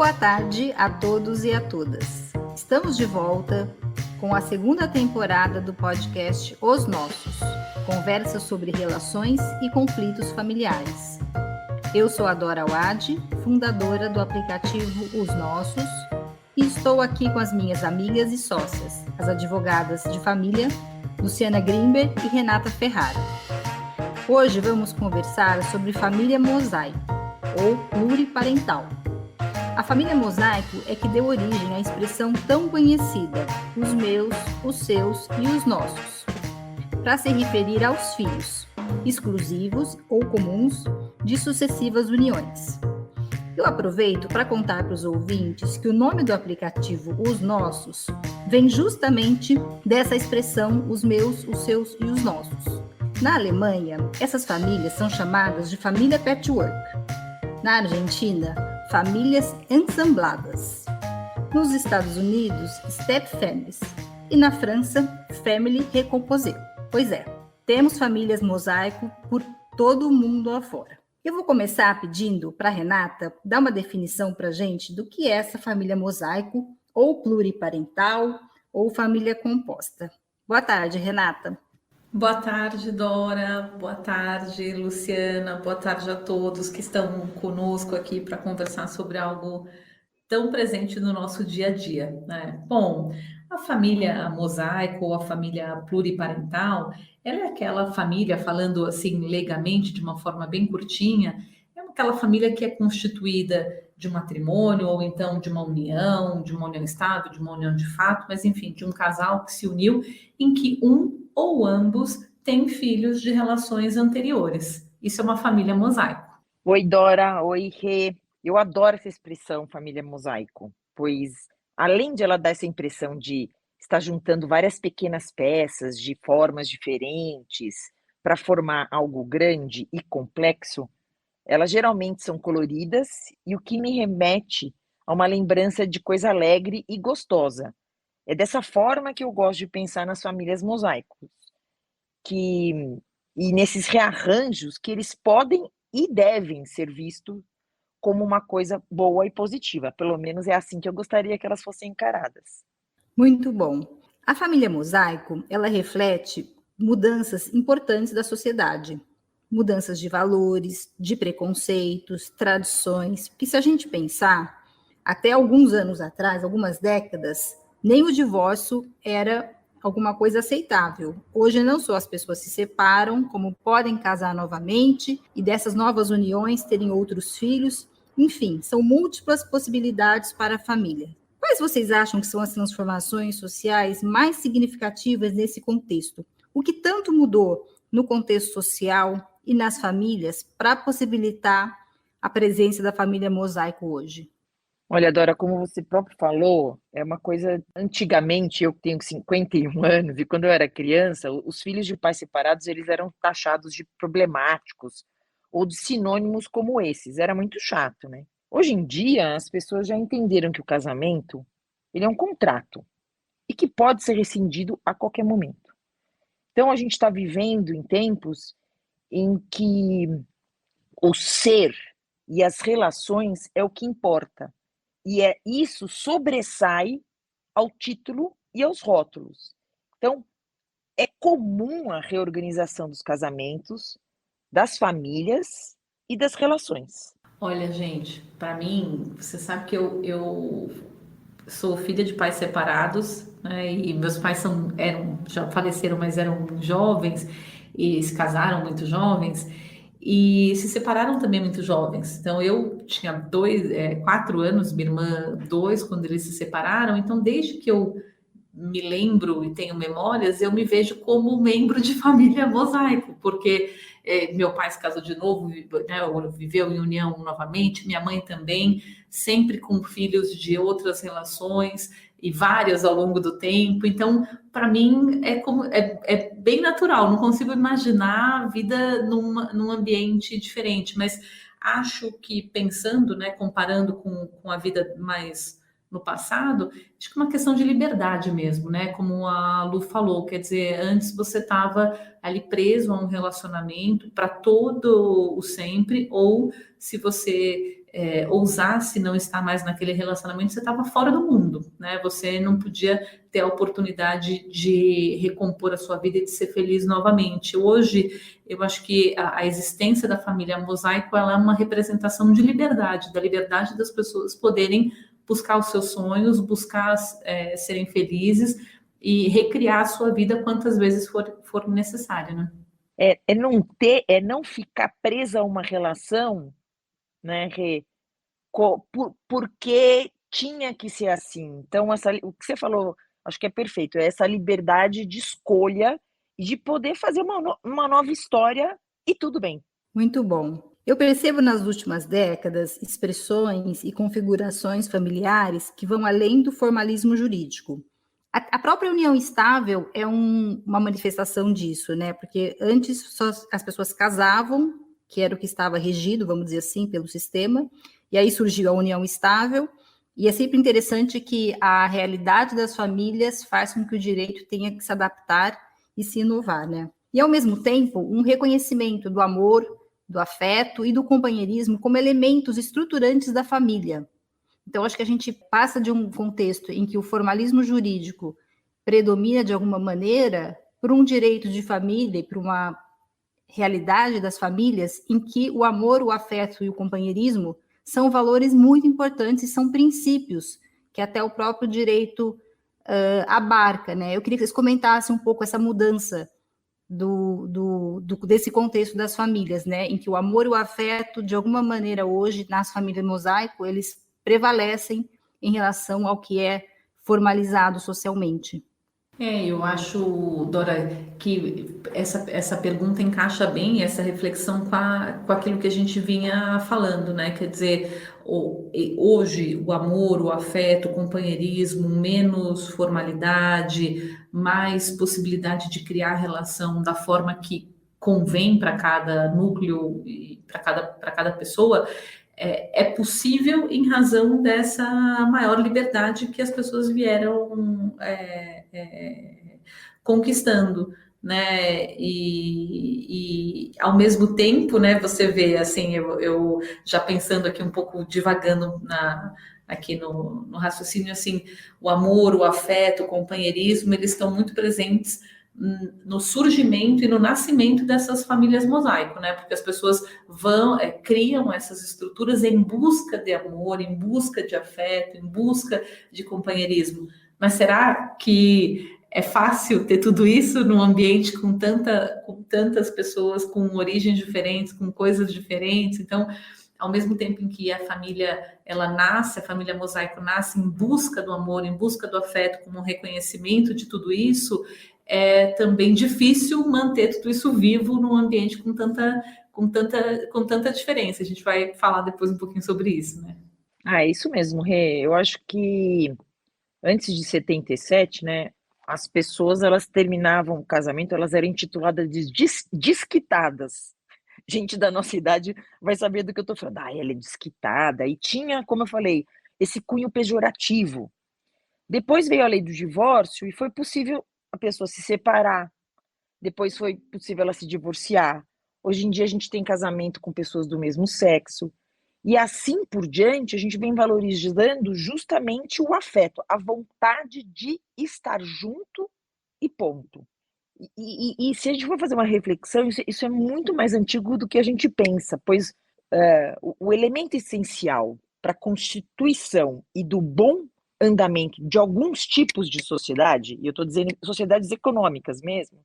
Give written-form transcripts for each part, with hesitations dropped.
Boa tarde a todos e a todas. Estamos de volta com a segunda temporada do podcast Os Nossos, conversa sobre relações e conflitos familiares. Eu sou a Dora Wade, fundadora do aplicativo Os Nossos, e estou aqui com as minhas amigas e sócias, as advogadas de família, Luciana Grimber e Renata Ferrara. Hoje vamos conversar sobre família mosaico, ou pluriparental. A família mosaico é que deu origem à expressão tão conhecida, os meus, os seus e os nossos, para se referir aos filhos, exclusivos ou comuns, de sucessivas uniões. Eu aproveito para contar para os ouvintes que o nome do aplicativo Os Nossos vem justamente dessa expressão, os meus, os seus e os nossos. Na Alemanha, essas famílias são chamadas de família patchwork. Na Argentina, famílias ensambladas. Nos Estados Unidos, step families. E na França, family recomposée. Pois é, temos famílias mosaico por todo o mundo afora. Eu vou começar pedindo para a Renata dar uma definição para a gente do que é essa família mosaico, ou pluriparental, ou família composta. Boa tarde, Renata. Boa tarde, Dora. Boa tarde, Luciana. Boa tarde a todos que estão conosco aqui para conversar sobre algo tão presente no nosso dia a dia, né? Bom, a família mosaico ou a família pluriparental, ela é aquela família, falando assim legalmente, de uma forma bem curtinha, é aquela família que é constituída de um matrimônio ou então de uma união estável, de uma união de fato, mas enfim, de um casal que se uniu em que um ou ambos têm filhos de relações anteriores. Isso é uma família mosaico. Oi, Dora. Oi, Rê. Eu adoro essa expressão família mosaico, pois além de ela dar essa impressão de estar juntando várias pequenas peças de formas diferentes para formar algo grande e complexo, elas geralmente são coloridas e o que me remete a uma lembrança de coisa alegre e gostosa. É dessa forma que eu gosto de pensar nas famílias mosaicos, e nesses rearranjos que eles podem e devem ser vistos como uma coisa boa e positiva. Pelo menos é assim que eu gostaria que elas fossem encaradas. Muito bom. A família mosaico, ela reflete mudanças importantes da sociedade. Mudanças de valores, de preconceitos, tradições, que se a gente pensar, até alguns anos atrás, algumas décadas, nem o divórcio era alguma coisa aceitável. Hoje não só as pessoas se separam, como podem casar novamente e dessas novas uniões terem outros filhos. Enfim, são múltiplas possibilidades para a família. Quais vocês acham que são as transformações sociais mais significativas nesse contexto? O que tanto mudou no contexto social e nas famílias para possibilitar a presença da família mosaico hoje? Olha, Dora, como você próprio falou, é uma coisa, antigamente, eu tenho 51 anos, e quando eu era criança, os filhos de pais separados, eles eram taxados de problemáticos, ou de sinônimos como esses, era muito chato, né? Hoje em dia, as pessoas já entenderam que o casamento, ele é um contrato, e que pode ser rescindido a qualquer momento. Então, a gente está vivendo em tempos em que o ser e as relações é o que importa. E isso sobressai ao título e aos rótulos. Então, é comum a reorganização dos casamentos, das famílias e das relações. Olha, gente, para mim, você sabe que eu sou filha de pais separados, né, e meus pais já faleceram, mas eram jovens e se casaram muito jovens e se separaram também muito jovens. Então eu tinha 4 anos, minha irmã 2 quando eles se separaram. Então desde que eu me lembro e tenho memórias, eu me vejo como membro de família mosaico, porque meu pai se casou de novo, né, viveu em união novamente, minha mãe também, sempre com filhos de outras relações e várias ao longo do tempo. Então, para mim, é bem natural, não consigo imaginar a vida num ambiente diferente, mas acho que pensando, né, comparando com a vida mais no passado, acho que é uma questão de liberdade mesmo, né? Como a Lu falou, quer dizer, antes você estava ali preso a um relacionamento para todo o sempre, ou se você ousasse não estar mais naquele relacionamento, você estava fora do mundo, né? Você não podia ter a oportunidade de recompor a sua vida e de ser feliz novamente. Hoje, eu acho que a existência da família mosaico, ela é uma representação de liberdade, da liberdade das pessoas poderem buscar os seus sonhos, buscar serem felizes e recriar a sua vida quantas vezes for necessário, né? Não ficar presa a uma relação, né, Rê, porque tinha que ser assim. Então, o que você falou, acho que é perfeito, é essa liberdade de escolha e de poder fazer uma nova história e tudo bem. Muito bom. Eu percebo nas últimas décadas expressões e configurações familiares que vão além do formalismo jurídico. A própria união estável é uma manifestação disso, né? Porque antes só as pessoas casavam, que era o que estava regido, vamos dizer assim, pelo sistema, e aí surgiu a união estável, e é sempre interessante que a realidade das famílias faz com que o direito tenha que se adaptar e se inovar, né? E, ao mesmo tempo, um reconhecimento do amor, do afeto e do companheirismo como elementos estruturantes da família. Então, acho que a gente passa de um contexto em que o formalismo jurídico predomina de alguma maneira para um direito de família e para uma realidade das famílias em que o amor, o afeto e o companheirismo são valores muito importantes e são princípios que até o próprio direito abarca, né? Eu queria que vocês comentassem um pouco essa mudança desse contexto das famílias, né? Em que o amor e o afeto, de alguma maneira, hoje, nas famílias mosaico, eles prevalecem em relação ao que é formalizado socialmente. Eu acho, Dora, que essa pergunta encaixa bem, essa reflexão com aquilo que a gente vinha falando, né? Quer dizer, hoje o amor, o afeto, o companheirismo, menos formalidade, mais possibilidade de criar relação da forma que convém para cada núcleo e para cada pessoa, é possível em razão dessa maior liberdade que as pessoas vieram conquistando, né? E ao mesmo tempo, né? Você vê assim, eu já pensando aqui um pouco divagando aqui no raciocínio, assim, o amor, o afeto, o companheirismo, eles estão muito presentes no surgimento e no nascimento dessas famílias mosaico, né? Porque as pessoas criam essas estruturas em busca de amor, em busca de afeto, em busca de companheirismo. Mas será que é fácil ter tudo isso num ambiente com tantas pessoas com origens diferentes, com coisas diferentes? Então, ao mesmo tempo em que a família a família mosaico nasce em busca do amor, em busca do afeto, como um reconhecimento de tudo isso, é também difícil manter tudo isso vivo num ambiente com tanta diferença. A gente vai falar depois um pouquinho sobre isso, né? É isso mesmo, Rê. Eu acho que antes de 77, né, as pessoas, elas terminavam o casamento, elas eram intituladas de desquitadas. Gente da nossa idade vai saber do que eu tô falando. Ela é desquitada. E tinha, como eu falei, esse cunho pejorativo. Depois veio a lei do divórcio e foi possível a pessoa se separar. Depois foi possível ela se divorciar. Hoje em dia a gente tem casamento com pessoas do mesmo sexo. E assim por diante, a gente vem valorizando justamente o afeto, a vontade de estar junto e ponto. E se a gente for fazer uma reflexão, isso é muito mais antigo do que a gente pensa, pois o elemento essencial para a constituição e do bom andamento de alguns tipos de sociedade, e eu estou dizendo sociedades econômicas mesmo,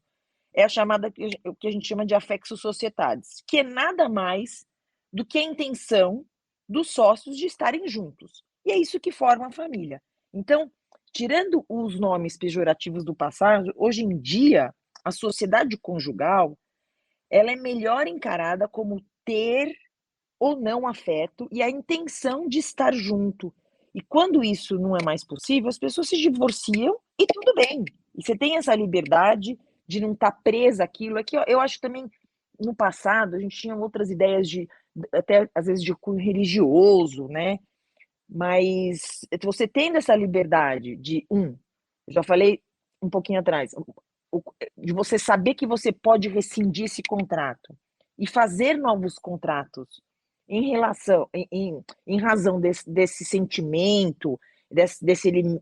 é a chamada, o que a gente chama de affectio societatis, que é nada mais do que a intenção dos sócios de estarem juntos. E é isso que forma a família. Então, tirando os nomes pejorativos do passado, hoje em dia, a sociedade conjugal, ela é melhor encarada como ter ou não afeto e a intenção de estar junto. E quando isso não é mais possível, as pessoas se divorciam e tudo bem. E você tem essa liberdade de não estar presa àquilo. Aqui, eu acho também, no passado, a gente tinha outras ideias até às vezes de cunho religioso, né? Mas você tendo essa liberdade eu já falei um pouquinho atrás, de você saber que você pode rescindir esse contrato e fazer novos contratos em razão desse sentimento,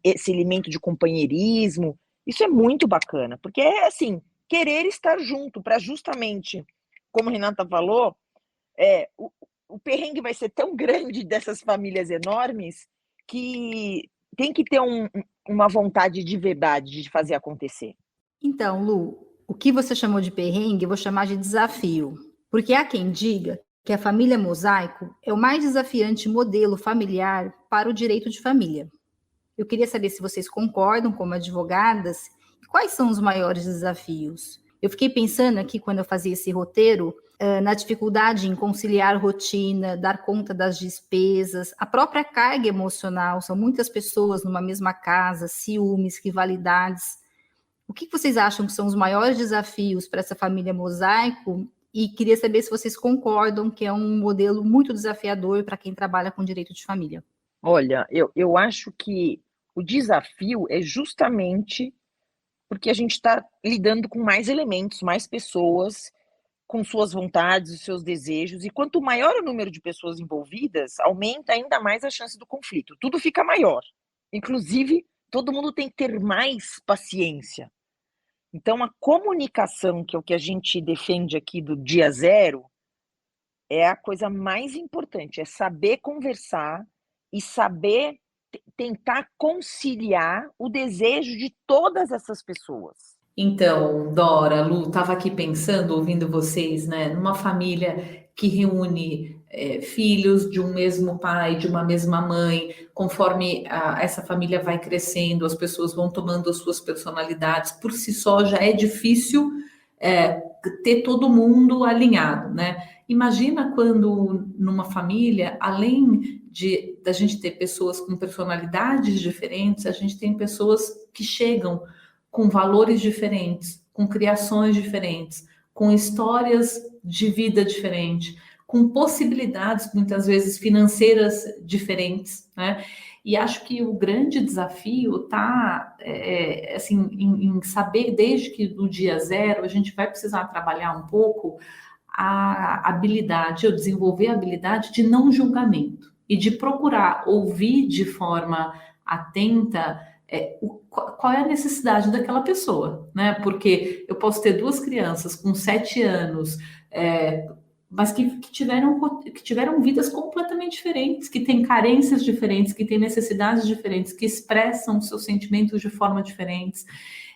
esse elemento de companheirismo. Isso é muito bacana, porque é assim, querer estar junto para justamente, como a Renata falou, o perrengue vai ser tão grande dessas famílias enormes que tem que ter uma vontade de verdade de fazer acontecer. Então, Lu, o que você chamou de perrengue, eu vou chamar de desafio. Porque há quem diga que a família mosaico é o mais desafiante modelo familiar para o direito de família. Eu queria saber se vocês concordam como advogadas e quais são os maiores desafios. Eu fiquei pensando aqui, quando eu fazia esse roteiro, na dificuldade em conciliar rotina, dar conta das despesas, a própria carga emocional, são muitas pessoas numa mesma casa, ciúmes, rivalidades. O que vocês acham que são os maiores desafios para essa família mosaico? E queria saber se vocês concordam que é um modelo muito desafiador para quem trabalha com direito de família. Olha, eu acho que o desafio é justamente porque a gente está lidando com mais elementos, mais pessoas, com suas vontades, os seus desejos, e quanto maior o número de pessoas envolvidas, aumenta ainda mais a chance do conflito. Tudo fica maior. Inclusive, todo mundo tem que ter mais paciência. Então, a comunicação, que é o que a gente defende aqui do dia zero, é a coisa mais importante, é saber conversar e saber tentar conciliar o desejo de todas essas pessoas. Então, Dora, Lu, estava aqui pensando, ouvindo vocês, né, numa família que reúne filhos de um mesmo pai, de uma mesma mãe, conforme essa família vai crescendo, as pessoas vão tomando as suas personalidades, por si só já é difícil ter todo mundo alinhado, né? Imagina quando numa família, além da gente ter pessoas com personalidades diferentes, a gente tem pessoas que chegam com valores diferentes, com criações diferentes, com histórias de vida diferentes, com possibilidades, muitas vezes, financeiras diferentes, né? E acho que o grande desafio está assim, em saber, desde que do dia zero, a gente vai precisar trabalhar um pouco a habilidade, eu desenvolver a habilidade de não julgamento e de procurar ouvir de forma atenta qual é a necessidade daquela pessoa, né? Porque eu posso ter duas crianças com 7 anos, mas que tiveram vidas completamente diferentes, que têm carências diferentes, que têm necessidades diferentes, que expressam seus sentimentos de forma diferentes.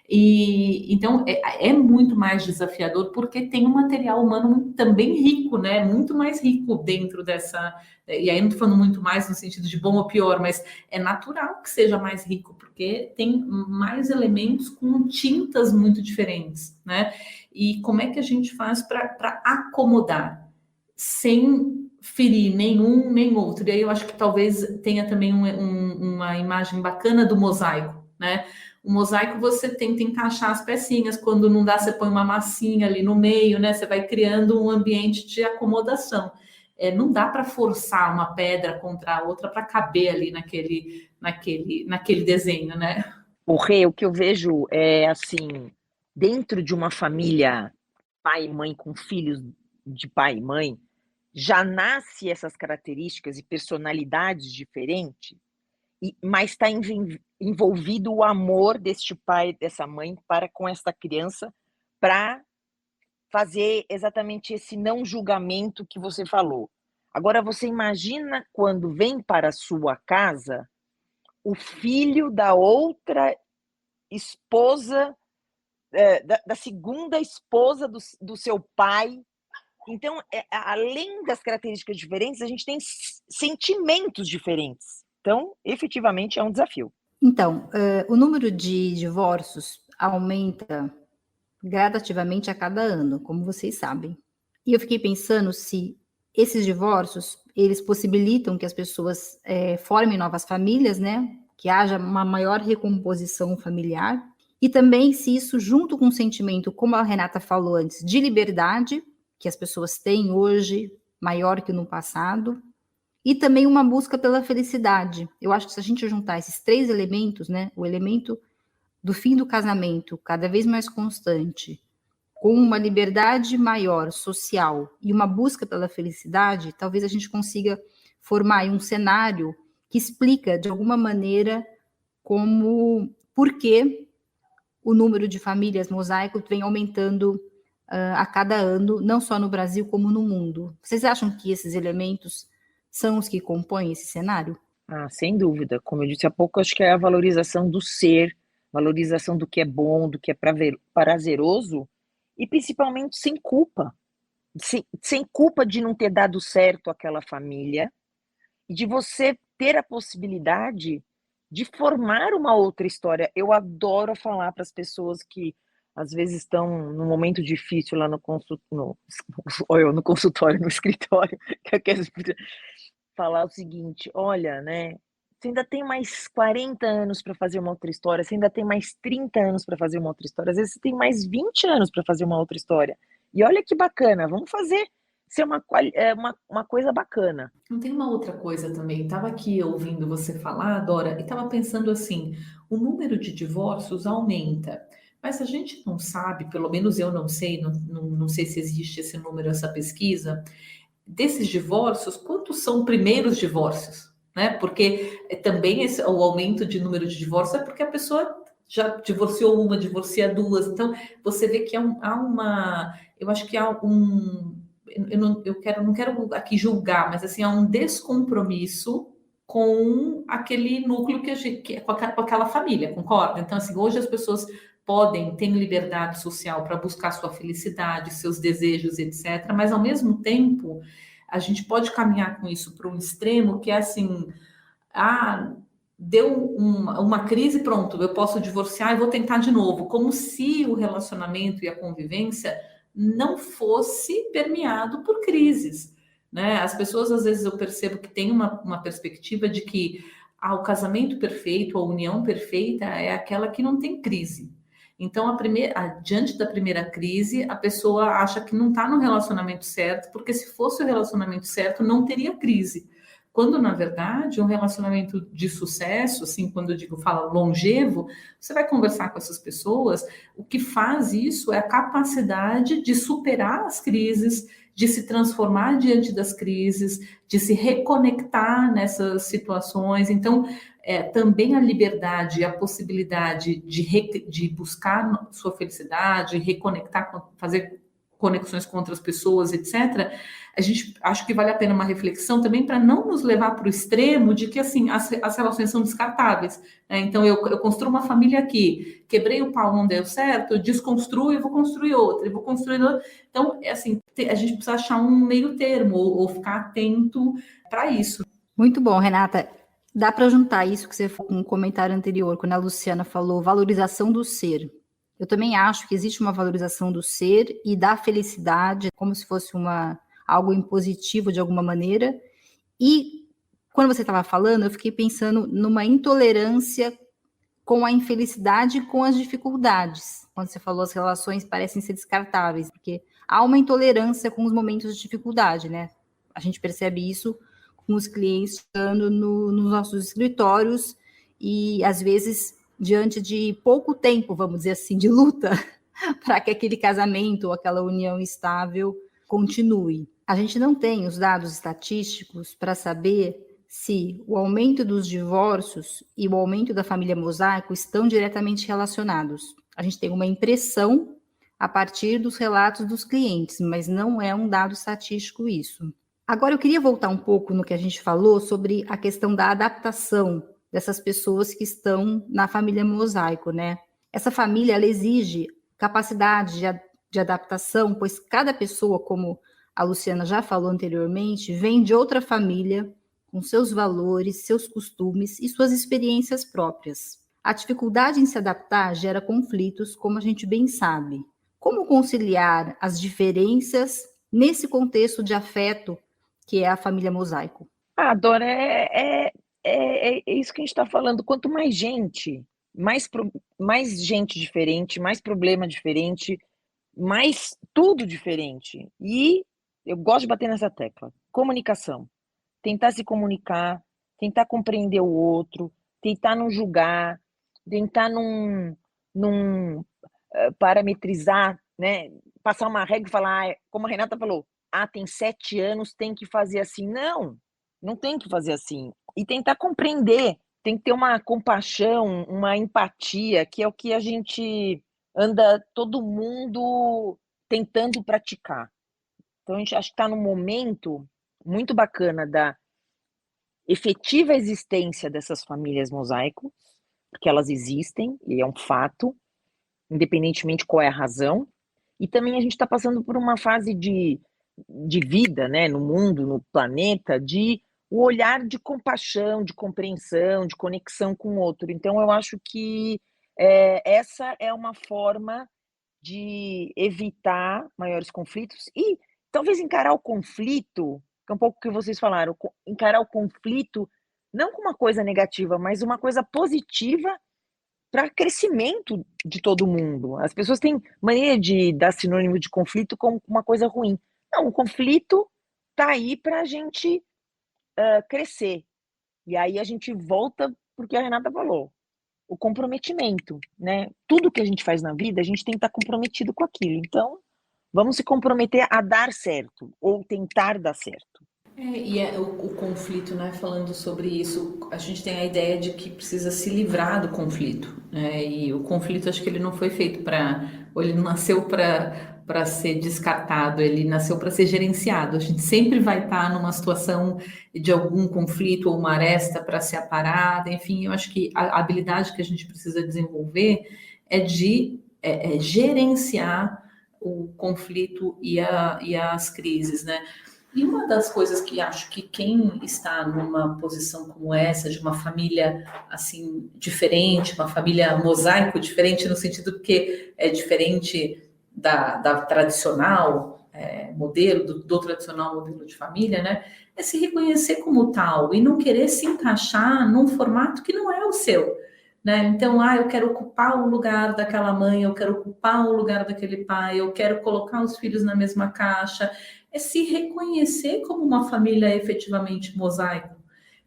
E então é muito mais desafiador porque tem um material humano também rico, né? Muito mais rico dentro dessa. E aí não estou falando muito mais no sentido de bom ou pior, mas é natural que seja mais rico, porque tem mais elementos com tintas muito diferentes, né? E como é que a gente faz para acomodar, sem ferir nenhum nem outro? E aí eu acho que talvez tenha também uma imagem bacana do mosaico, né? O mosaico você tenta encaixar as pecinhas, quando não dá, você põe uma massinha ali no meio, né? Você vai criando um ambiente de acomodação. Não dá para forçar uma pedra contra a outra para caber ali naquele desenho, né? O que eu vejo é assim, dentro de uma família pai e mãe com filhos de pai e mãe, já nasce essas características e personalidades diferentes, mas está envolvido o amor deste pai e dessa mãe para com esta criança, para fazer exatamente esse não julgamento que você falou. Agora, você imagina quando vem para a sua casa o filho da outra esposa, da segunda esposa do seu pai. Então, além das características diferentes, a gente tem sentimentos diferentes. Então, efetivamente, é um desafio. Então, o número de divórcios aumenta gradativamente a cada ano, como vocês sabem. E eu fiquei pensando se esses divórcios, eles possibilitam que as pessoas formem novas famílias, né? Que haja uma maior recomposição familiar. E também se isso, junto com o sentimento, como a Renata falou antes, de liberdade, que as pessoas têm hoje, maior que no passado, e também uma busca pela felicidade. Eu acho que se a gente juntar esses 3 elementos, né? O elemento do fim do casamento, cada vez mais constante, com uma liberdade maior social e uma busca pela felicidade, talvez a gente consiga formar aí um cenário que explica, de alguma maneira, por que o número de famílias mosaico vem aumentando a cada ano, não só no Brasil, como no mundo. Vocês acham que esses elementos são os que compõem esse cenário? Ah, sem dúvida. Como eu disse há pouco, acho que é a valorização do ser, valorização do que é bom, do que é prazeroso, e principalmente sem culpa. Sem culpa de não ter dado certo aquela família, e de você ter a possibilidade de formar uma outra história. Eu adoro falar para as pessoas que às vezes estão num momento difícil lá no consultório, no escritório, que eu quero falar o seguinte: olha, né? Você ainda tem mais 40 anos para fazer uma outra história, você ainda tem mais 30 anos para fazer uma outra história, às vezes você tem mais 20 anos para fazer uma outra história. E olha que bacana, vamos fazer ser uma coisa bacana. Não tem uma outra coisa também. Estava aqui ouvindo você falar, Dora, e estava pensando assim: o número de divórcios aumenta, mas a gente não sabe, pelo menos eu não sei, não sei se existe esse número, essa pesquisa, desses divórcios, quantos são primeiros divórcios? Né? Porque também o aumento de número de divórcios é porque a pessoa já divorciou uma, divorcia duas. Então, você vê que há uma. Eu acho que há um. Não quero aqui julgar, mas assim, há um descompromisso com aquele núcleo com aquela família, concorda? Então, assim, hoje as pessoas têm liberdade social para buscar sua felicidade, seus desejos, etc. Mas, ao mesmo tempo, a gente pode caminhar com isso para um extremo que é assim, deu uma crise, pronto, eu posso divorciar e vou tentar de novo, como se o relacionamento e a convivência não fosse permeado por crises, né? As pessoas, às vezes, eu percebo que tem uma perspectiva de que o casamento perfeito, a união perfeita é aquela que não tem crise. Então, diante da primeira crise, a pessoa acha que não está no relacionamento certo, porque se fosse o relacionamento certo, não teria crise. Quando, na verdade, um relacionamento de sucesso, assim, quando eu digo, fala longevo, você vai conversar com essas pessoas, o que faz isso é a capacidade de superar as crises, de se transformar diante das crises, de se reconectar nessas situações. Então, também a liberdade, a possibilidade de buscar sua felicidade, reconectar, fazer conexões com outras pessoas, etc., a gente acho que vale a pena uma reflexão também para não nos levar para o extremo de que assim as relações são descartáveis. Né? Então eu construo uma família aqui, quebrei o pau, não deu certo, eu desconstruo e vou construir outra, e vou construir outra. Então, assim, a gente precisa achar um meio termo ou ficar atento para isso. Muito bom, Renata. Dá para juntar isso que você falou com um comentário anterior, quando a Luciana falou valorização do ser. Eu também acho que existe uma valorização do ser e da felicidade, como se fosse algo impositivo de alguma maneira. E quando você estava falando, eu fiquei pensando numa intolerância com a infelicidade e com as dificuldades. Quando você falou as relações parecem ser descartáveis, porque há uma intolerância com os momentos de dificuldade, né? A gente percebe isso com os clientes chegando nos nossos escritórios e, às vezes, diante de pouco tempo, vamos dizer assim, de luta, para que aquele casamento ou aquela união estável continue. A gente não tem os dados estatísticos para saber se o aumento dos divórcios e o aumento da família mosaico estão diretamente relacionados. A gente tem uma impressão a partir dos relatos dos clientes, mas não é um dado estatístico isso. Agora eu queria voltar um pouco no que a gente falou sobre a questão da adaptação dessas pessoas que estão na família mosaico, né? Essa família, ela exige capacidade de adaptação, pois cada pessoa, como a Luciana já falou anteriormente, vem de outra família, com seus valores, seus costumes e suas experiências próprias. A dificuldade em se adaptar gera conflitos, como a gente bem sabe. Como conciliar as diferenças nesse contexto de afeto que é a família mosaico? Dora, é isso que a gente está falando. Quanto mais gente, mais gente diferente, mais problema diferente, mais tudo diferente. E eu gosto de bater nessa tecla. Comunicação. Tentar se comunicar, tentar compreender o outro, tentar não julgar, tentar não parametrizar, né? passar uma regra e falar, como a Renata falou, tem 7 anos, tem que fazer assim. Não, não tem que fazer assim. E tentar compreender, tem que ter uma compaixão, uma empatia, que é o que a gente anda todo mundo tentando praticar. Então, a gente acho que está num momento muito bacana da efetiva existência dessas famílias mosaico, porque elas existem, e é um fato, independentemente qual é a razão. E também a gente está passando por uma fase de vida, né, no mundo, no planeta, de o olhar de compaixão, de compreensão, de conexão com o outro. Então, eu acho que essa é uma forma de evitar maiores conflitos e talvez encarar o conflito, que é um pouco o que vocês falaram, encarar o conflito não como uma coisa negativa, mas uma coisa positiva para crescimento de todo mundo. As pessoas têm mania de dar sinônimo de conflito como uma coisa ruim. Não, o conflito está aí para a gente crescer. E aí a gente volta porque a Renata falou. O comprometimento, né? Tudo que a gente faz na vida, a gente tem que estar comprometido com aquilo. Então, vamos se comprometer a dar certo, ou tentar dar certo. O conflito, né? Falando sobre isso, a gente tem a ideia de que precisa se livrar do conflito, né? E o conflito, acho que ele não foi feito ou ele não nasceu para ser descartado, ele nasceu para ser gerenciado. A gente sempre vai estar numa situação de algum conflito ou uma aresta para ser aparada, enfim, eu acho que a habilidade que a gente precisa desenvolver é de gerenciar o conflito e as crises, né? E uma das coisas que acho que quem está numa posição como essa, de uma família assim diferente, uma família mosaico diferente no sentido que é diferente da tradicional modelo, do tradicional modelo de família, né? É se reconhecer como tal e não querer se encaixar num formato que não é o seu. Né? Então, eu quero ocupar o lugar daquela mãe, eu quero ocupar o lugar daquele pai, eu quero colocar os filhos na mesma caixa. É se reconhecer como uma família efetivamente mosaico,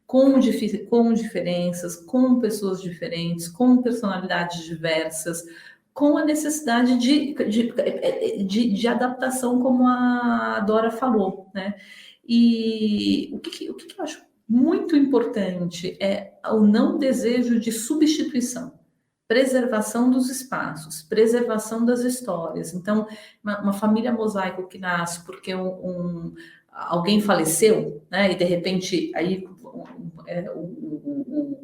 com diferenças, com pessoas diferentes, com personalidades diversas, com a necessidade de adaptação, como a Dora falou, né? E o que eu acho muito importante é o não desejo de substituição, preservação dos espaços, preservação das histórias. Então, uma família mosaico que nasce porque alguém faleceu, né? E de repente aí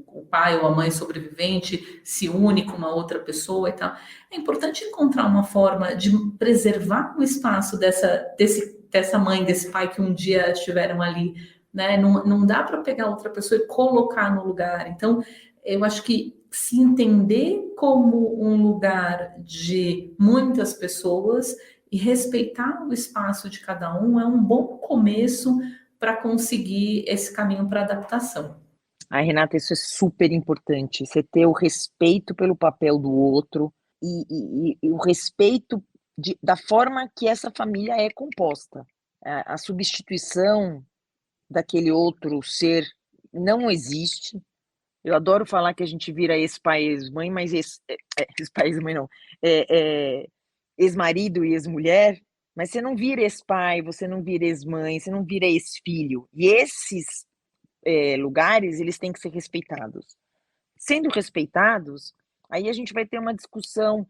o pai ou a mãe sobrevivente se une com uma outra pessoa e tal. É importante encontrar uma forma de preservar o espaço dessa mãe, desse pai que um dia estiveram ali, né? Não dá para pegar outra pessoa e colocar no lugar. Então, eu acho que se entender como um lugar de muitas pessoas e respeitar o espaço de cada um é um bom começo para conseguir esse caminho para adaptação. Renata, isso é super importante, você ter o respeito pelo papel do outro e o respeito da forma que essa família é composta. A substituição daquele outro ser não existe. Eu adoro falar que a gente vira ex-pai e ex-mãe, mas ex-pai e ex-mãe não, ex-marido e ex-mulher, mas você não vira ex-pai, você não vira ex-mãe, você não vira ex-filho. E esses lugares, eles têm que ser respeitados. Sendo respeitados, aí a gente vai ter uma discussão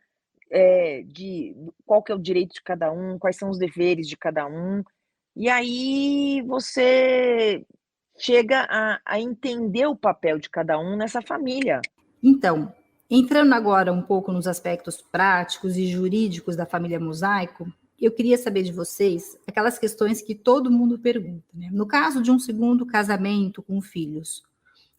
de qual que é o direito de cada um, quais são os deveres de cada um, e aí você chega a entender o papel de cada um nessa família. Então, entrando agora um pouco nos aspectos práticos e jurídicos da família mosaico, eu queria saber de vocês aquelas questões que todo mundo pergunta, né? No caso de um segundo casamento com filhos,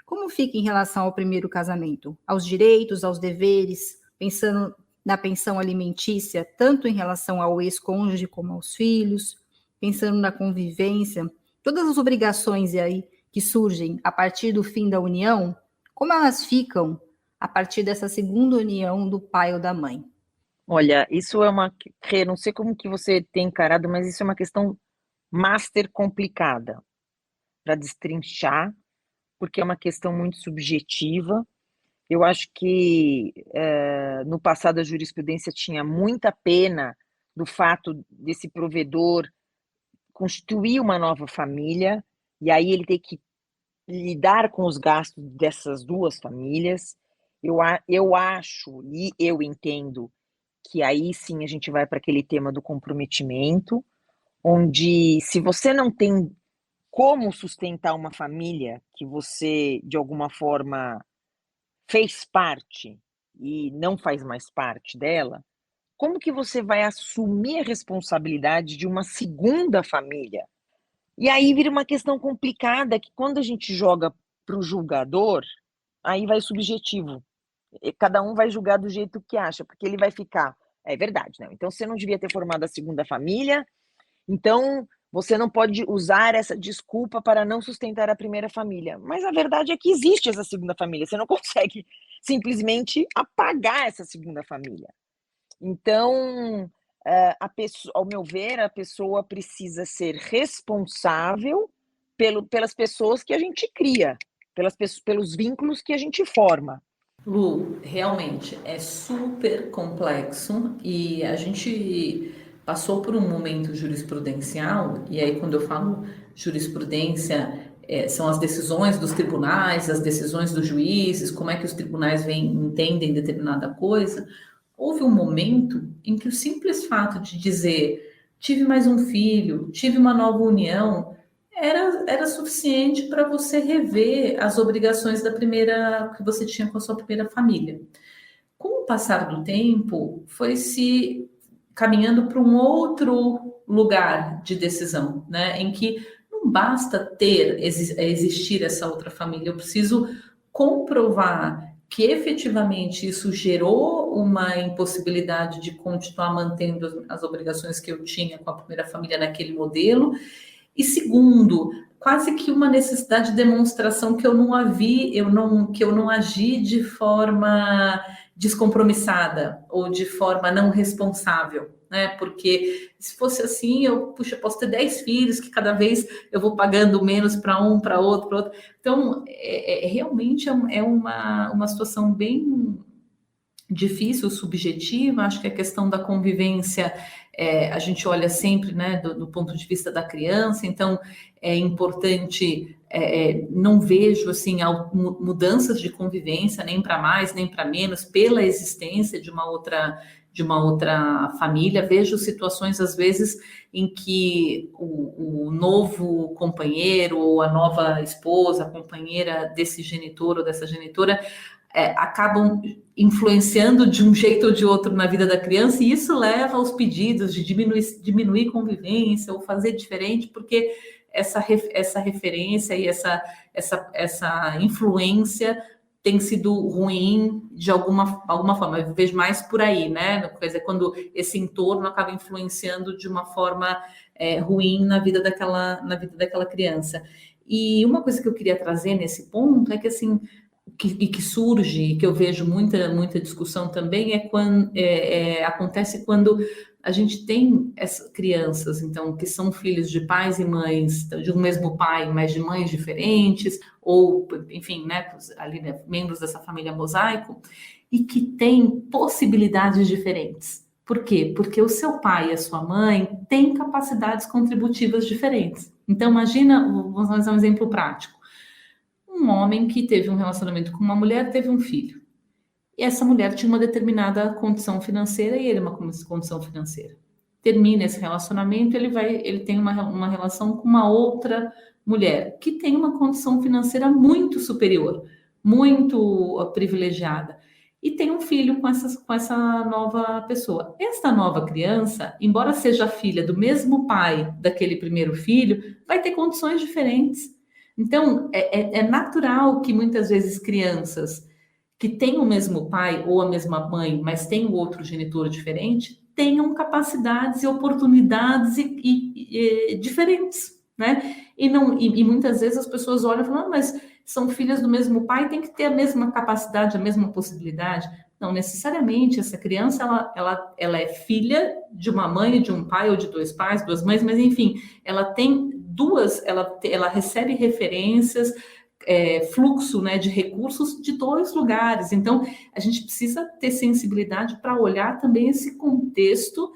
como fica em relação ao primeiro casamento? Aos direitos, aos deveres, pensando na pensão alimentícia, tanto em relação ao ex-cônjuge como aos filhos, pensando na convivência, todas as obrigações aí que surgem a partir do fim da união, como elas ficam a partir dessa segunda união do pai ou da mãe? Olha, isso é não sei como que você tem encarado, mas isso é uma questão master complicada para destrinchar, porque é uma questão muito subjetiva. Eu acho que no passado a jurisprudência tinha muita pena do fato desse provedor constituir uma nova família, e aí ele tem que lidar com os gastos dessas duas famílias. Eu acho e eu entendo que aí sim a gente vai para aquele tema do comprometimento, onde se você não tem como sustentar uma família que você, de alguma forma, fez parte e não faz mais parte dela, como que você vai assumir a responsabilidade de uma segunda família? E aí vira uma questão complicada que quando a gente joga para o julgador, aí vai subjetivo. Cada um vai julgar do jeito que acha, porque ele vai ficar, é verdade, não? Então você não devia ter formado a segunda família, então você não pode usar essa desculpa para não sustentar a primeira família. Mas a verdade é que existe essa segunda família, você não consegue simplesmente apagar essa segunda família. Então, ao meu ver, a pessoa precisa ser responsável pelas pessoas que a gente cria, pelos vínculos que a gente forma. Lu, realmente é super complexo e a gente passou por um momento jurisprudencial, e aí quando eu falo jurisprudência, são as decisões dos tribunais, as decisões dos juízes, como é que os tribunais entendem determinada coisa. Houve um momento em que o simples fato de dizer tive mais um filho, tive uma nova união, era suficiente para você rever as obrigações da primeira que você tinha com a sua primeira família. Com o passar do tempo, foi se caminhando para um outro lugar de decisão, né? Em que não basta existir essa outra família, eu preciso comprovar que efetivamente isso gerou uma impossibilidade de continuar mantendo as obrigações que eu tinha com a primeira família naquele modelo. E segundo, quase que uma necessidade de demonstração que eu não que eu não agi de forma descompromissada ou de forma não responsável, né? Porque se fosse assim, eu posso ter 10 filhos que cada vez eu vou pagando menos para um, para outro, para outro. Então, realmente é uma situação bem difícil, subjetiva. Acho que a questão da convivência, a gente olha sempre, né, do ponto de vista da criança, então é importante, não vejo assim mudanças de convivência, nem para mais, nem para menos, pela existência de uma outra família. Vejo situações, às vezes, em que o novo companheiro ou a nova esposa, a companheira desse genitor ou dessa genitora, acabam influenciando de um jeito ou de outro na vida da criança, e isso leva aos pedidos de diminuir convivência ou fazer diferente, porque essa referência e essa influência tem sido ruim de alguma forma. Eu vejo mais por aí, né? Quer dizer, quando esse entorno acaba influenciando de uma forma ruim na vida daquela criança. E uma coisa que eu queria trazer nesse ponto é que, assim, que surge, que eu vejo muita discussão também, acontece quando a gente tem essas crianças, então, que são filhos de pais e mães, de um mesmo pai, mas de mães diferentes, ou, enfim, né, ali, né, membros dessa família mosaico, e que têm possibilidades diferentes. Por quê? Porque o seu pai e a sua mãe têm capacidades contributivas diferentes. Então, imagina, vamos fazer um exemplo prático. Um homem que teve um relacionamento com uma mulher, teve um filho. E essa mulher tinha uma determinada condição financeira e ele uma condição financeira. Termina esse relacionamento, ele tem uma relação com uma outra mulher que tem uma condição financeira muito superior, muito privilegiada, e tem um filho com essa nova pessoa. Esta nova criança, embora seja filha do mesmo pai daquele primeiro filho, vai ter condições diferentes. Então, é natural que muitas vezes crianças que têm o mesmo pai ou a mesma mãe, mas têm o outro genitor diferente, tenham capacidades e oportunidades diferentes, né? E muitas vezes as pessoas olham e falam, mas são filhas do mesmo pai, tem que ter a mesma capacidade, a mesma possibilidade. Não necessariamente, essa criança, ela é filha de uma mãe, de um pai, ou de dois pais, duas mães, mas enfim, ela tem ela recebe referências, fluxo, né, de recursos de dois lugares. Então, a gente precisa ter sensibilidade para olhar também esse contexto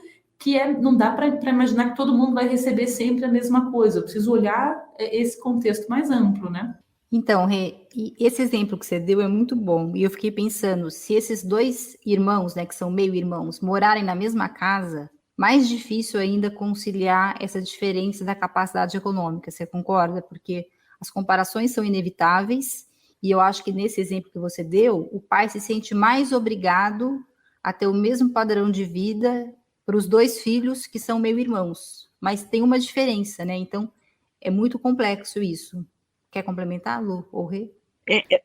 não dá para imaginar que todo mundo vai receber sempre a mesma coisa. Eu preciso olhar esse contexto mais amplo, né? Então, Rê, e esse exemplo que você deu é muito bom. E eu fiquei pensando, se esses dois irmãos, né, que são meio-irmãos, morarem na mesma casa, mais difícil ainda conciliar essa diferença da capacidade econômica. Você concorda? Porque as comparações são inevitáveis, e eu acho que nesse exemplo que você deu, o pai se sente mais obrigado a ter o mesmo padrão de vida para os dois filhos que são meio-irmãos. Mas tem uma diferença, né? Então, é muito complexo isso. Quer complementar, Lu ou Rê?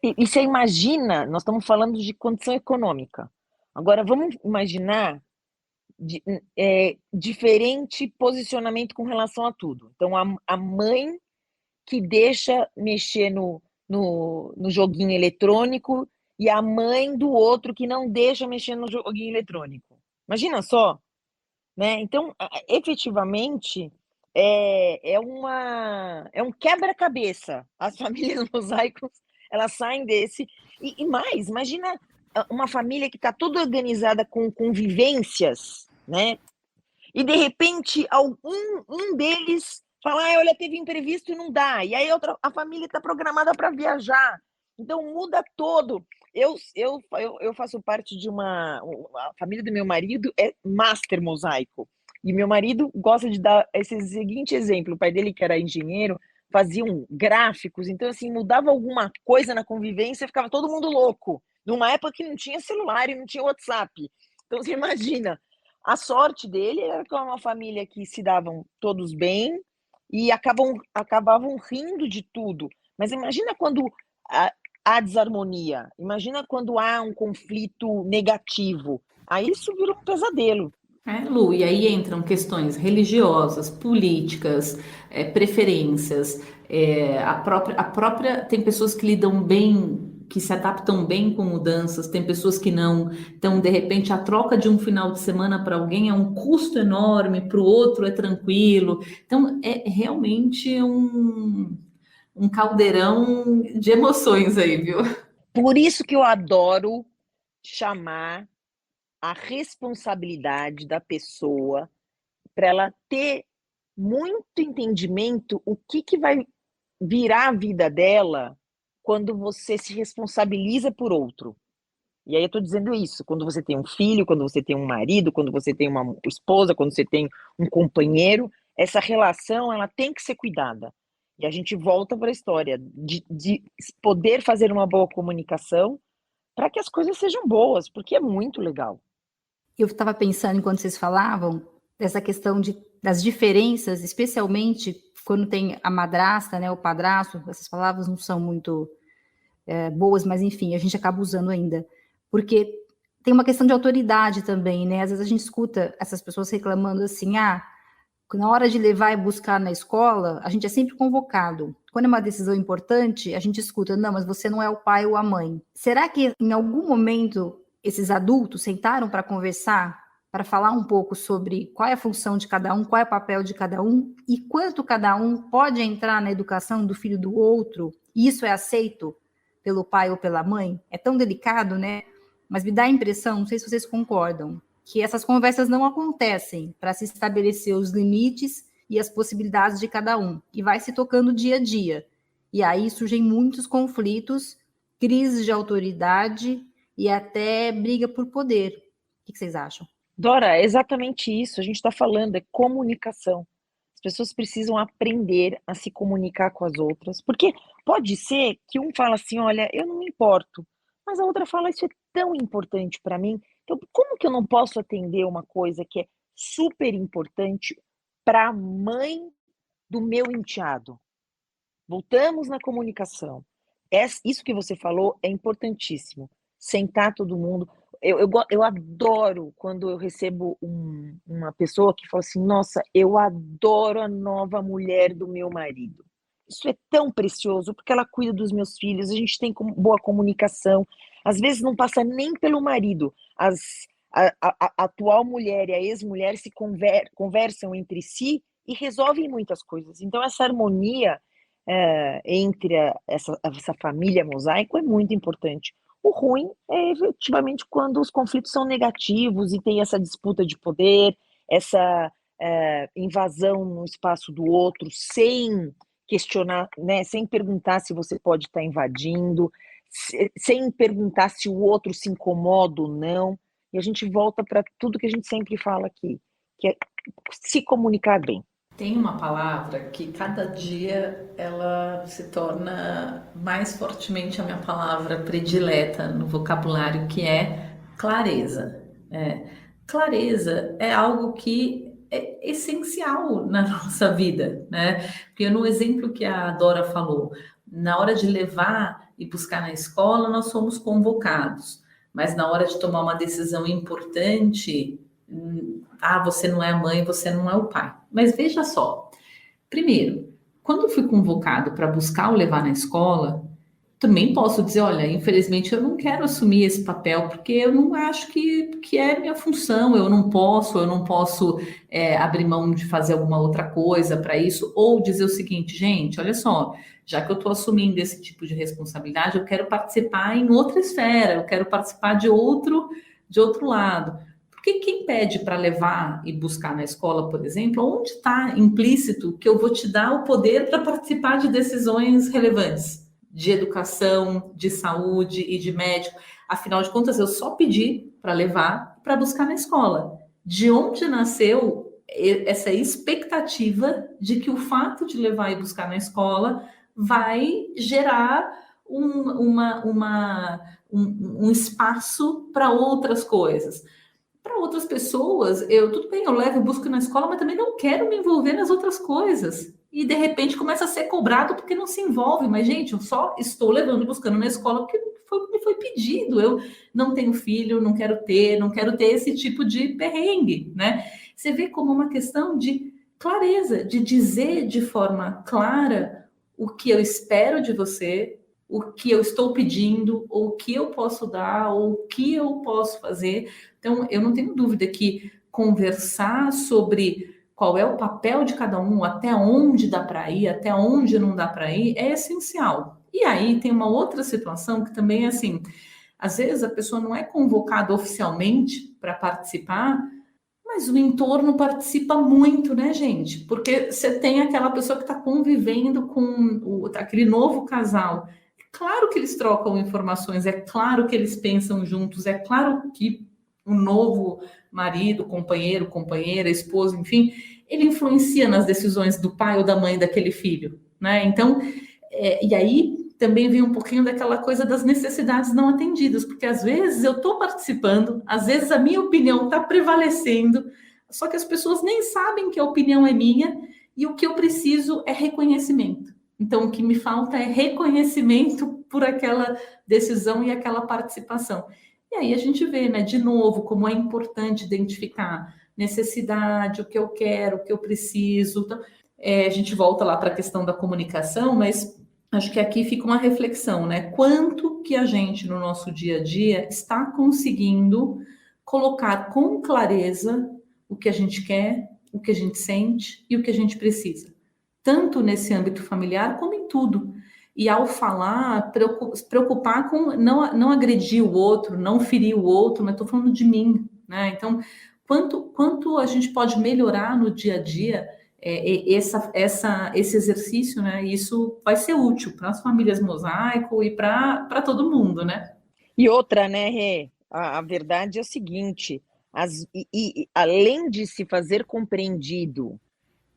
E você imagina, nós estamos falando de condição econômica. Agora, vamos imaginar diferente posicionamento com relação a tudo. Então, a mãe que deixa mexer no joguinho eletrônico e a mãe do outro que não deixa mexer no joguinho eletrônico. Imagina só, né? Então, efetivamente, é um quebra-cabeça. As famílias mosaicos, elas saem desse. E mais, imagina uma família que está toda organizada com convivências, né? E de repente um deles fala, olha, teve imprevisto e não dá. E aí a família está programada para viajar. Então muda todo. Eu faço parte de a família do meu marido é master mosaico. E meu marido gosta de dar esse seguinte exemplo: o pai dele, que era engenheiro, faziam gráficos, então assim, mudava alguma coisa na convivência, ficava todo mundo louco. Numa época que não tinha celular e não tinha WhatsApp. Então você imagina, a sorte dele era que era uma família que se davam todos bem e acabavam rindo de tudo. Mas imagina quando há desarmonia, imagina quando há um conflito negativo. Aí isso vira um pesadelo. Lu, e aí entram questões religiosas, políticas, preferências, tem pessoas que lidam bem, que se adaptam bem com mudanças, tem pessoas que não. Então, de repente, a troca de um final de semana para alguém é um custo enorme, para o outro é tranquilo. Então, é realmente um caldeirão de emoções aí, viu? Por isso que eu adoro chamar a responsabilidade da pessoa para ela ter muito entendimento o que vai virar a vida dela quando você se responsabiliza por outro. E aí eu estou dizendo isso, quando você tem um filho, quando você tem um marido, quando você tem uma esposa, quando você tem um companheiro, essa relação ela tem que ser cuidada. E a gente volta para a história de poder fazer uma boa comunicação para que as coisas sejam boas, porque é muito legal. Eu estava pensando enquanto vocês falavam dessa questão das diferenças, especialmente quando tem a madrasta, né, o padrasto. Essas palavras não são muito boas, mas enfim, a gente acaba usando ainda, porque tem uma questão de autoridade também, né? Às vezes a gente escuta essas pessoas reclamando assim, na hora de levar e buscar na escola, a gente é sempre convocado. Quando é uma decisão importante, a gente escuta, não, mas você não é o pai ou a mãe. Será que em algum momento esses adultos sentaram para conversar, para falar um pouco sobre qual é a função de cada um, qual é o papel de cada um e quanto cada um pode entrar na educação do filho do outro? E isso é aceito pelo pai ou pela mãe? É tão delicado, né? Mas me dá a impressão, não sei se vocês concordam, que essas conversas não acontecem para se estabelecer os limites e as possibilidades de cada um, e vai se tocando dia a dia. E aí surgem muitos conflitos, crises de autoridade e até briga por poder. O que vocês acham? Dora, é exatamente isso. A gente está falando, é comunicação. As pessoas precisam aprender a se comunicar com as outras, porque pode ser que um fala assim, olha, eu não me importo, mas a outra fala, isso é tão importante para mim. Então, como que eu não posso atender uma coisa que é super importante para a mãe do meu enteado? Voltamos na comunicação. Isso que você falou é importantíssimo. Sentar todo mundo. Eu adoro quando eu recebo uma pessoa que fala assim: nossa, eu adoro a nova mulher do meu marido. Isso é tão precioso, porque ela cuida dos meus filhos, a gente tem boa comunicação. Às vezes não passa nem pelo marido. A atual mulher e a ex-mulher se conversam entre si e resolvem muitas coisas. Então, essa harmonia entre essa família mosaico é muito importante. O ruim é efetivamente quando os conflitos são negativos e tem essa disputa de poder essa invasão no espaço do outro, sem questionar, né, sem perguntar se você pode estar invadindo, sem perguntar se o outro se incomoda ou não. E a gente volta para tudo que a gente sempre fala aqui, que é se comunicar bem. Tem uma palavra que cada dia ela se torna mais fortemente a minha palavra predileta no vocabulário, que é clareza. Clareza é algo que é essencial na nossa vida, né? Porque no exemplo que a Dora falou, na hora de levar e buscar na escola, nós somos convocados, mas na hora de tomar uma decisão importante, você não é a mãe, você não é o pai. Mas veja só, primeiro, quando eu fui convocado para buscar ou levar na escola, também posso dizer, olha, infelizmente eu não quero assumir esse papel, porque eu não acho que é minha função, eu não posso abrir mão de fazer alguma outra coisa para isso, ou dizer o seguinte, gente, olha só, já que eu estou assumindo esse tipo de responsabilidade, eu quero participar em outra esfera, eu quero participar de outro lado. Porque quem pede para levar e buscar na escola, por exemplo, onde está implícito que eu vou te dar o poder para participar de decisões relevantes? De educação, de saúde e de médico. Afinal de contas, eu só pedi para levar para buscar na escola. De onde nasceu essa expectativa de que o fato de levar e buscar na escola vai gerar um espaço para outras coisas? Para outras pessoas, tudo bem, eu levo e busco na escola, mas também não quero me envolver nas outras coisas. E, de repente, começa a ser cobrado porque não se envolve. Mas, gente, eu só estou levando e buscando na escola porque me foi pedido. Eu não tenho filho, não quero ter esse tipo de perrengue, né? Você vê como uma questão de clareza, de dizer de forma clara o que eu espero de você, o que eu estou pedindo, ou o que eu posso dar, ou o que eu posso fazer. Então, eu não tenho dúvida que conversar sobre qual é o papel de cada um, até onde dá para ir, até onde não dá para ir, é essencial. E aí tem uma outra situação que também é assim, às vezes a pessoa não é convocada oficialmente para participar, mas o entorno participa muito, né, gente? Porque você tem aquela pessoa que está convivendo com aquele novo casal. É claro que eles trocam informações, é claro que eles pensam juntos, é claro que o novo marido, companheiro, companheira, esposo, enfim, ele influencia nas decisões do pai ou da mãe daquele filho, né? Então, e aí também vem um pouquinho daquela coisa das necessidades não atendidas, porque às vezes eu estou participando, às vezes a minha opinião está prevalecendo, só que as pessoas nem sabem que a opinião é minha e o que eu preciso é reconhecimento. Então, o que me falta é reconhecimento por aquela decisão e aquela participação. E aí a gente vê, né, de novo, como é importante identificar necessidade, o que eu quero, o que eu preciso. Então, a gente volta lá para a questão da comunicação, mas acho que aqui fica uma reflexão, né? Quanto que a gente, no nosso dia a dia, está conseguindo colocar com clareza o que a gente quer, o que a gente sente e o que a gente precisa. Tanto nesse âmbito familiar, como em tudo. E ao falar, se preocupar com não agredir o outro, não ferir o outro, mas estou falando de mim, né? Então, quanto a gente pode melhorar no dia a dia esse exercício, né? Isso vai ser útil para as famílias mosaico e para todo mundo, né? E outra, né, Rê? A verdade é o seguinte: além de se fazer compreendido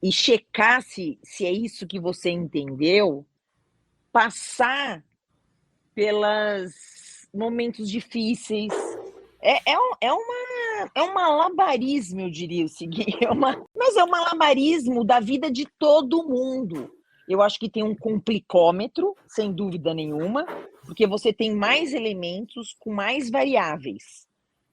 e checar se é isso que você entendeu, passar pelos momentos difíceis. É um malabarismo, eu diria o seguinte, mas é um malabarismo da vida de todo mundo. Eu acho que tem um complicômetro, sem dúvida nenhuma, porque você tem mais elementos com mais variáveis.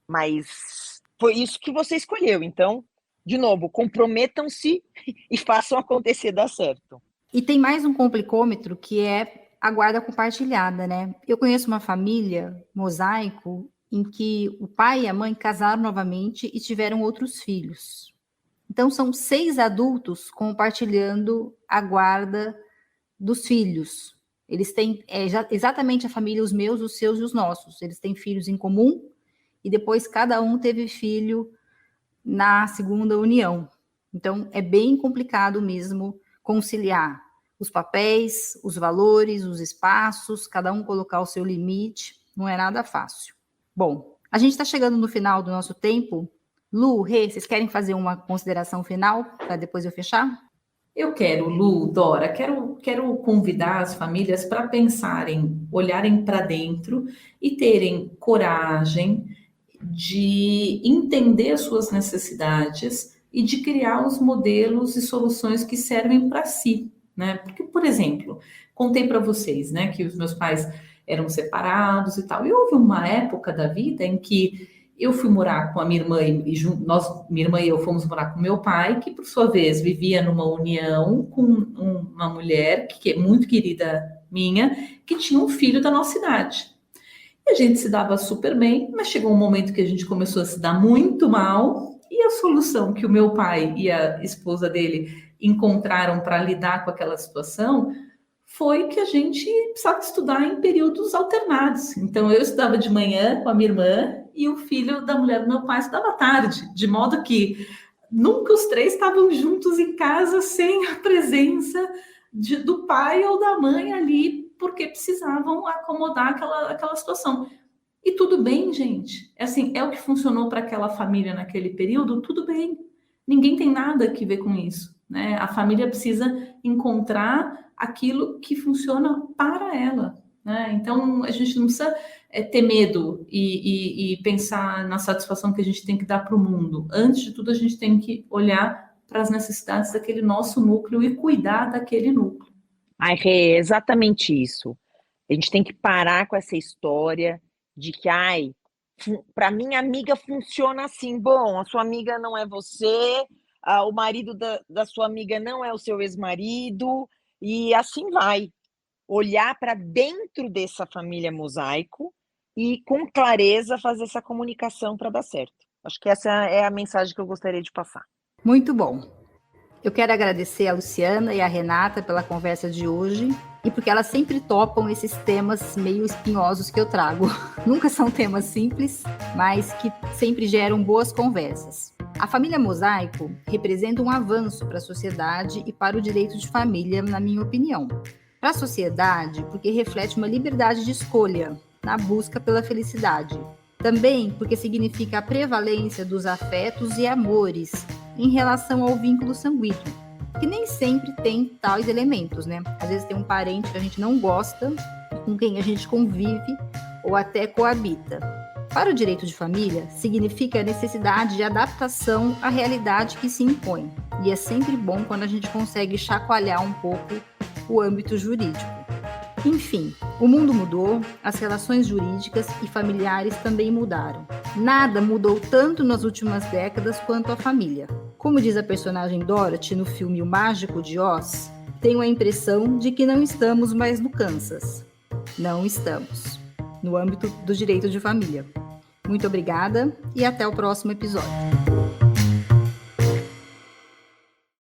Mas foi isso que você escolheu. Então, de novo, comprometam-se e façam acontecer dar certo. E tem mais um complicômetro que é a guarda compartilhada, né? Eu conheço uma família mosaico em que o pai e a mãe casaram novamente e tiveram outros filhos. Então, são 6 adultos compartilhando a guarda dos filhos. Eles têm exatamente a família, os meus, os seus e os nossos. Eles têm filhos em comum e depois cada um teve filho na segunda união. Então, é bem complicado mesmo conciliar os papéis, os valores, os espaços, cada um colocar o seu limite, não é nada fácil. Bom, a gente está chegando no final do nosso tempo. Lu, Rê, vocês querem fazer uma consideração final para depois eu fechar? Eu quero, Lu, Dora, quero convidar as famílias para pensarem, olharem para dentro e terem coragem de entender suas necessidades e de criar os modelos e soluções que servem para si, né? Porque, por exemplo, contei para vocês, né, que os meus pais eram separados e tal. E houve uma época da vida em que eu fui morar com a minha irmã minha irmã e eu fomos morar com meu pai, que por sua vez vivia numa união com uma mulher que é muito querida minha, que tinha um filho da nossa idade. E a gente se dava super bem, mas chegou um momento que a gente começou a se dar muito mal, e a solução que o meu pai e a esposa dele encontraram para lidar com aquela situação foi que a gente precisava estudar em períodos alternados. Então, eu estudava de manhã com a minha irmã e o filho da mulher do meu pai estudava à tarde, de modo que nunca os três estavam juntos em casa sem a presença do pai ou da mãe ali, porque precisavam acomodar aquela situação. E tudo bem, gente. Assim, é o que funcionou para aquela família naquele período, tudo bem. Ninguém tem nada que ver com isso, né? A família precisa encontrar aquilo que funciona para ela, né? Então, a gente não precisa ter medo e pensar na satisfação que a gente tem que dar para o mundo. Antes de tudo, a gente tem que olhar para as necessidades daquele nosso núcleo e cuidar daquele núcleo. Ai, Rê, é exatamente isso. A gente tem que parar com essa história de que, para minha amiga funciona assim. Bom, a sua amiga não é você, o marido da sua amiga não é o seu ex-marido, e assim vai. Olhar para dentro dessa família mosaico e, com clareza, fazer essa comunicação para dar certo. Acho que essa é a mensagem que eu gostaria de passar. Muito bom. Eu quero agradecer a Luciana e a Renata pela conversa de hoje e porque elas sempre topam esses temas meio espinhosos que eu trago. Nunca são temas simples, mas que sempre geram boas conversas. A família mosaico representa um avanço para a sociedade e para o direito de família, na minha opinião. Para a sociedade, porque reflete uma liberdade de escolha na busca pela felicidade. Também porque significa a prevalência dos afetos e amores em relação ao vínculo sanguíneo, que nem sempre tem tais elementos, né? Às vezes tem um parente que a gente não gosta, com quem a gente convive ou até coabita. Para o direito de família, significa a necessidade de adaptação à realidade que se impõe. E é sempre bom quando a gente consegue chacoalhar um pouco o âmbito jurídico. Enfim, o mundo mudou, as relações jurídicas e familiares também mudaram. Nada mudou tanto nas últimas décadas quanto a família. Como diz a personagem Dorothy no filme O Mágico de Oz, tenho a impressão de que não estamos mais no Kansas. Não estamos. No âmbito do direito de família. Muito obrigada e até o próximo episódio.